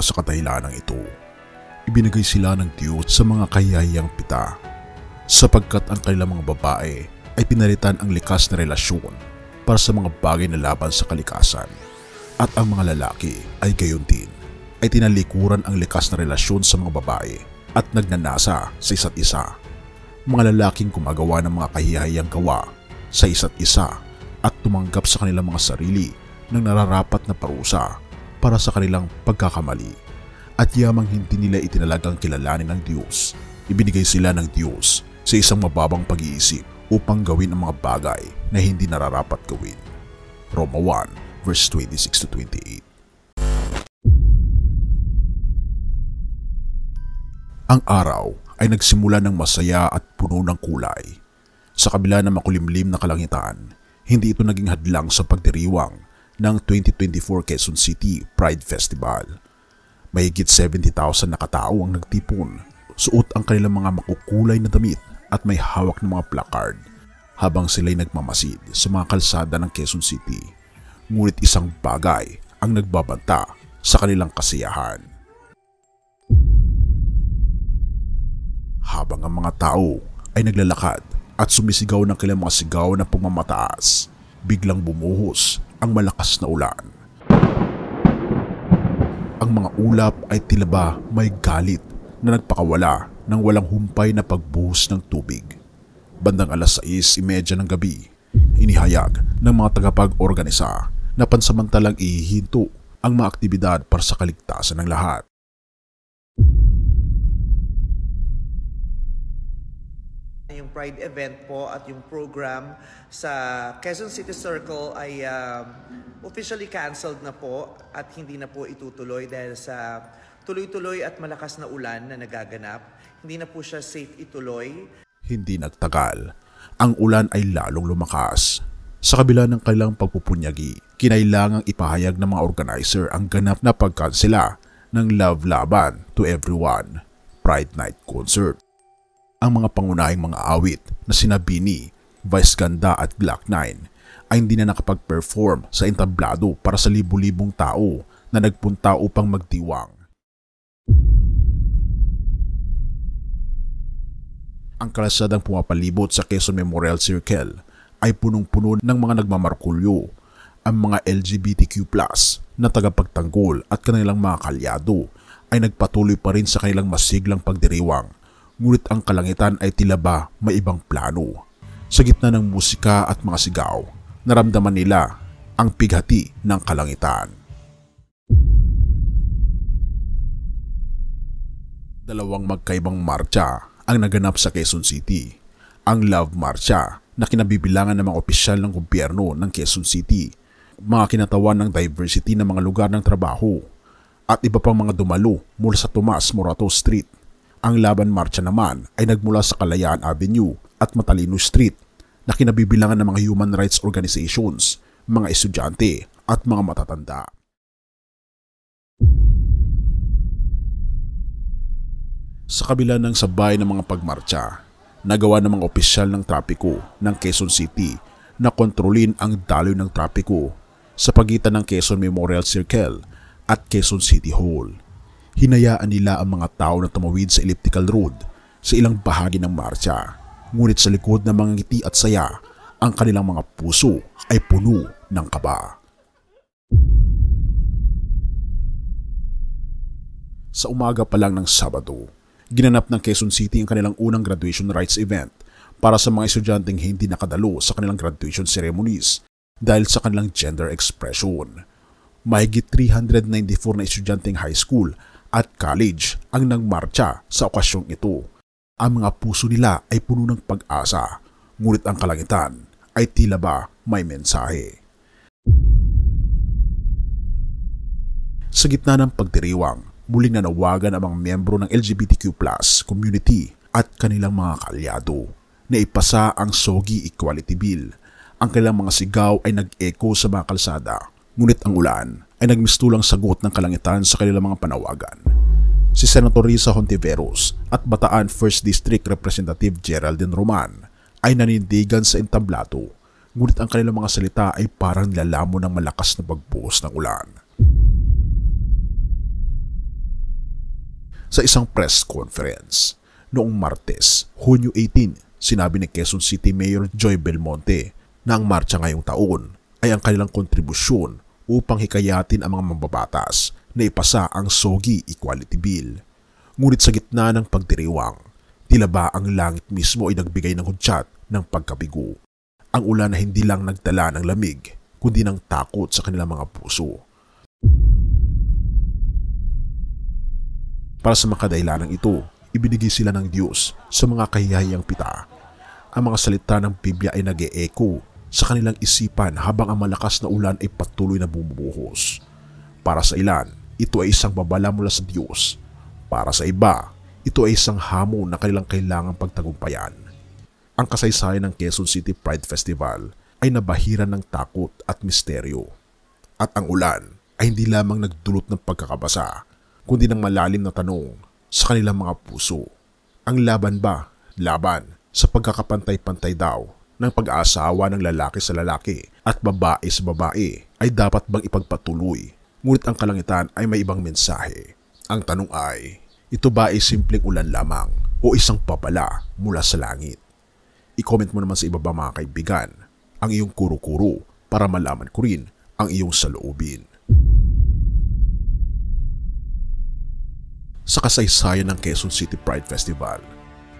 para sa kadahilanang ito. Ibinigay sila ng Diyos sa mga kahihayang pita, sapagkat ang kanilang mga babae ay pinalitan ang likas na relasyon para sa mga bagay na laban sa kalikasan, at ang mga lalaki ay gayon din ay tinalikuran ang likas na relasyon sa mga babae at nagnanasa sa isa't isa. Mga lalaking gumagawa ng mga kahihayang gawa sa isa't isa at tumanggap sa kanilang mga sarili ng nararapat na parusa para sa kanilang pagkakamali, at yamang hindi nila itinalagang kilalanin ng Diyos, ibinigay sila ng Diyos sa isang mababang pag-iisip upang gawin ang mga bagay na hindi nararapat gawin. Roma 1 verse 26-28. Ang araw ay nagsimula ng masaya at puno ng kulay. Sa kabila ng makulimlim na kalangitan, hindi ito naging hadlang sa pagdiriwang ng 2024 Quezon City Pride Festival. Mahigit 70,000 na katao ang nagtipon, suot ang kanilang mga makukulay na damit at may hawak ng mga placard habang sila'y nagmamasid sa mga kalsada ng Quezon City. Ngunit isang bagay ang nagbabanta sa kanilang kasiyahan. Habang ang mga tao ay naglalakad at sumisigaw ng kanilang mga sigaw ng pagmamataas, biglang bumuhos ang malakas na ulan. Ang mga ulap ay tila ba may galit na nagpakawala ng walang humpay na pagbuhos ng tubig. Bandang alas 6:30 ng gabi, inihayag ng mga tagapag-organisa na pansamantalang ihihinto ang mga aktibidad para sa kaligtasan ng lahat. Yung Pride event po at yung program sa Quezon City Circle ay officially canceled na po at hindi na po itutuloy dahil sa tuloy-tuloy at malakas na ulan na nagaganap. Hindi na po siya safe ituloy. Hindi nagtagal, ang ulan ay lalong lumakas. Sa kabila ng kanilang pagpupunyagi, kinailangang ipahayag ng mga organizer ang ganap na pagkansela ng Love Laban to Everyone Pride Night Concert. Ang mga pangunahing mga awit na sina Bini, Vice Ganda at Glock 9 ay hindi na nakapag-perform sa entablado para sa libu-libong tao na nagpunta upang magdiwang. Ang kalsadang pumapalibot sa Quezon Memorial Circle ay punong-puno ng mga nagmamarkulyo, ang mga LGBTQ+ na tagapagtanggol at kanilang mga kalyado ay nagpatuloy pa rin sa kanilang masiglang pagdiriwang. Ngunit ang kalangitan ay tila ba may ibang plano. Sa gitna ng musika at mga sigaw, naramdaman nila ang pighati ng kalangitan. Dalawang magkaibang marcha ang naganap sa Quezon City. Ang Love Marcha na kinabibilangan ng mga opisyal ng gobyerno ng Quezon City, mga kinatawan ng diversity ng mga lugar ng trabaho, at iba pang mga dumalo mula sa Tomas Morato Street. Ang Laban Marcha naman ay nagmula sa Kalayaan Avenue at Matalino Street na kinabibilangan ng mga human rights organizations, mga estudyante at mga matatanda. Sa kabila ng sabay ng mga pagmarcha, nagawa ng mga opisyal ng trapiko ng Quezon City na kontrolin ang daloy ng trapiko sa pagitan ng Quezon Memorial Circle at Quezon City Hall. Hinayaan nila ang mga tao na tumawid sa elliptical road sa ilang bahagi ng marcha, ngunit sa likod ng mga ngiti at saya, ang kanilang mga puso ay puno ng kaba. Sa umaga pa lang ng Sabado, ginanap ng Quezon City ang kanilang unang graduation rites event para sa mga estudyanteng hindi nakadalo sa kanilang graduation ceremonies dahil sa kanilang gender expression. Mahigit 394 na estudyanteng high school at college ang nagmarcha sa okasyong ito. Ang mga puso nila ay puno ng pag-asa, ngunit ang kalangitan ay tila ba may mensahe. Sa gitna ng pagdiriwang, muling nanawagan ang mga miyembro ng LGBTQ+ community at kanilang mga kalyado na ipasa ang SOGI Equality Bill. Ang kanilang mga sigaw ay nag-echo sa mga kalsada, ngunit ang ulan ay nagmistulang sagot ng kalangitan sa kanilang mga panawagan. Si Senator Risa Hontiveros at Bataan 1st District Representative Geraldine Roman ay nanindigan sa entablado, ngunit ang kanilang mga salita ay parang nilalamon ng malakas na pagbuhos ng ulan. Sa isang press conference noong Martes, Hunyo 18, sinabi ni Quezon City Mayor Joy Belmonte na ang marcha ngayong taon ay ang kanilang kontribusyon upang hikayatin ang mga mambabatas na ipasa ang SOGI Equality Bill. Ngunit sa gitna ng pagdiriwang, tila ba ang langit mismo ay nagbigay ng hudyat ng pagkabigo. Ang ulan na hindi lang nagdala ng lamig, kundi ng takot sa kanilang mga puso. Para sa mga kadahilanang ito, ibinigay sila ng Diyos sa mga kahihayang pita. Ang mga salita ng Biblia ay nag-e-echo sa kanilang isipan habang ang malakas na ulan ay patuloy na bumubuhos. Para sa ilan, ito ay isang babala mula sa Diyos. Para sa iba, ito ay isang hamon na kanilang kailangang pagtagumpayan. Ang kasaysayan ng Quezon City Pride Festival ay nabahiran ng takot at misteryo. At ang ulan ay hindi lamang nagdulot ng pagkakabasa, kundi ng malalim na tanong sa kanilang mga puso. Ang laban ba? Laban sa pagkakapantay-pantay daw ng pag-aasawa ng lalaki sa lalaki at babae sa babae ay dapat bang ipagpatuloy? Ngunit ang kalangitan ay may ibang mensahe. Ang tanong ay, ito ba ay simpleng ulan lamang o isang babala mula sa langit? I-comment mo naman sa ibaba mga kaibigan ang iyong kuro-kuro para malaman ko rin ang iyong saloobin. Sa kasaysayan ng Quezon City Pride Festival,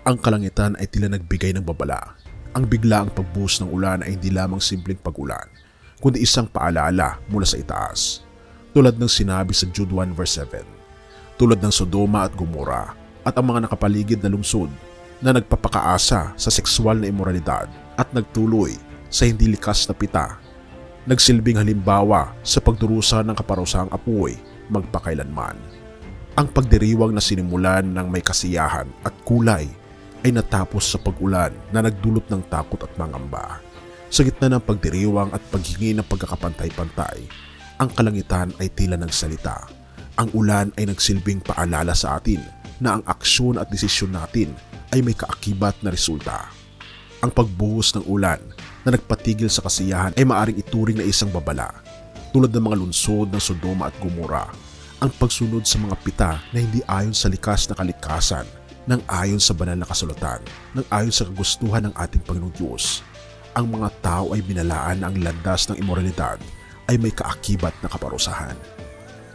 ang kalangitan ay tila nagbigay ng babala. Ang biglaang pagbuhos ng ulan ay hindi lamang simpleng pag-ulan, kundi isang paalala mula sa itaas. Tulad ng sinabi sa Jude 1 verse 7, tulad ng Sodoma at Gomora at ang mga nakapaligid na lungsod na nagpapakaasa sa sexual na imoralidad at nagtuloy sa hindi likas na pita, nagsilbing halimbawa sa pagdurusa ng kaparusahang apoy magpakailanman. Ang pagdiriwang na sinimulan ng may kasiyahan at kulay ay natapos sa pag-ulan na nagdulot ng takot at pangamba. Sa gitna ng pagdiriwang at paghingi ng pagkakapantay-pantay, ang kalangitan ay tila nagsalita. Ang ulan ay nagsilbing paalala sa atin na ang aksyon at desisyon natin ay may kaakibat na resulta. Ang pagbuhos ng ulan na nagpatigil sa kasiyahan ay maaring ituring na isang babala, tulad ng mga lungsod ng Sodoma at Gomora. Ang pagsunod sa mga pita na hindi ayon sa likas na kalikasan, nang ayon sa banal na kasulatan, nang ayon sa kagustuhan ng ating Panginoong Diyos. Ang mga tao ay binalaan na ang landas ng imoralidad ay may kaakibat na kaparusahan.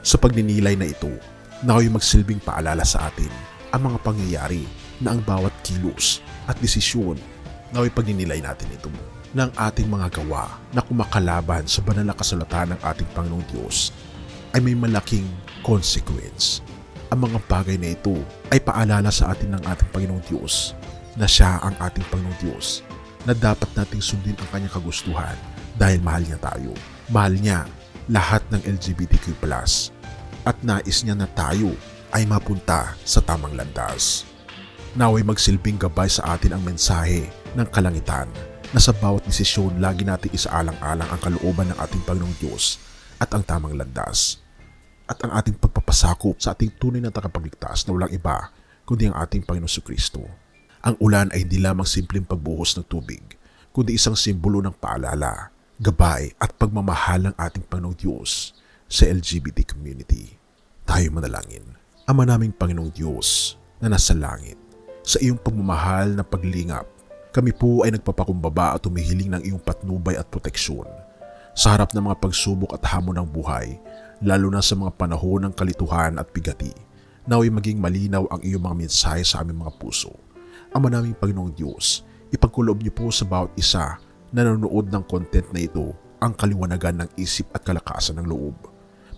Sa pagninilay na ito, nawa'y magsilbing paalala sa atin ang mga pangyayari na ang bawat kilos at desisyon, nawa'y pagninilay natin ito ng ating mga gawa na kumakalaban sa banal na kasulatan ng ating Panginoong Diyos ay may malaking consequence. Ang mga bagay na ito ay paalala sa atin ng ating Panginoong Diyos na siya ang ating Panginoong Diyos, na dapat nating sundin ang kanyang kagustuhan dahil mahal niya tayo. Mahal niya lahat ng LGBTQ+, at nais niya na tayo ay mapunta sa tamang landas. Nawa'y magsilbing gabay sa atin ang mensahe ng kalangitan na sa bawat desisyon lagi nating isaalang-alang ang kalooban ng ating Panginoong Diyos at ang tamang landas, at ang ating pagpapasakop sa ating tunay na tagapagligtas na walang iba kundi ang ating Panginoong Jesucristo. Ang ulan ay hindi lamang simpleng pagbuhos ng tubig, kundi isang simbolo ng paalala, gabay at pagmamahal ng ating Panginoong Diyos sa LGBT community. Tayo manalangin. Ama naming Panginoong Diyos na nasa langit, sa iyong pagmamahal na paglingap, kami po ay nagpapakumbaba at humihiling ng iyong patnubay at proteksyon sa harap ng mga pagsubok at hamon ng buhay, lalo na sa mga panahon ng kalituhan at bigati. Nawa'y maging malinaw ang iyong mga mensahe sa aming mga puso. Ama naming Panginoong Diyos, ipagkulob niyo po sa bawat isa na nanonood ng content na ito ang kaliwanagan ng isip at kalakasan ng loob.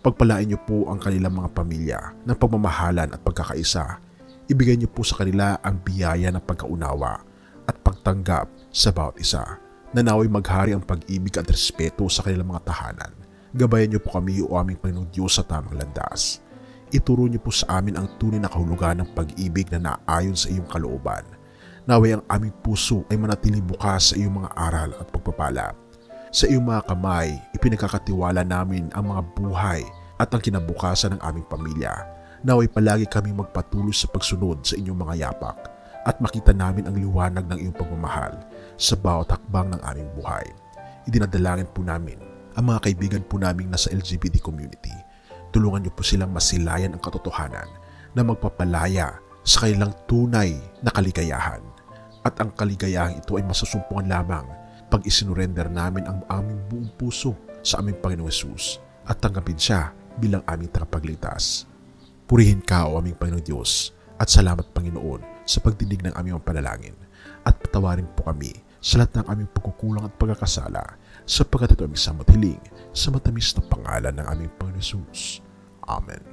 Pagpalain niyo po ang kanilang mga pamilya ng pagmamahalan at pagkakaisa. Ibigay niyo po sa kanila ang biyaya ng pagkaunawa at pagtanggap sa bawat isa, na nawa'y maghari ang pag-ibig at respeto sa kanilang mga tahanan. Gabayan niyo po kami o aming Panginoong Diyos sa tamang landas. Ituro niyo po sa amin ang tunay na kahulugan ng pag-ibig na naayon sa iyong kalooban. Nawa'y ang aming puso ay manatili bukas sa iyong mga aral at pagpapala. Sa iyong mga kamay, ipinagkakatiwala namin ang mga buhay at ang kinabukasan ng aming pamilya. Nawa'y palagi kaming magpatuloy sa pagsunod sa inyong mga yapak at makita namin ang liwanag ng iyong pagmamahal sa bawat hakbang ng aming buhay. Idinadalangin po namin ang mga kaibigan po naming nasa LGBT community. Tulungan niyo po silang masilayan ang katotohanan na magpapalaya sa kanilang tunay na kaligayahan. At ang kaligayahang ito ay masusumpungan lamang pag isinurrender namin ang aming buong puso sa aming Panginoong Hesus at tanggapin siya bilang aming tagapagligtas. Purihin ka, o aming Panginoong Diyos, at salamat, Panginoon, sa pagdinig ng aming panalangin, at patawarin po kami sa lahat ng aming pagkukulang at pagkakasala, sapagkat ito aming samot hiling sa matamis na pangalan ng aming Panginoong Hesus. Amen.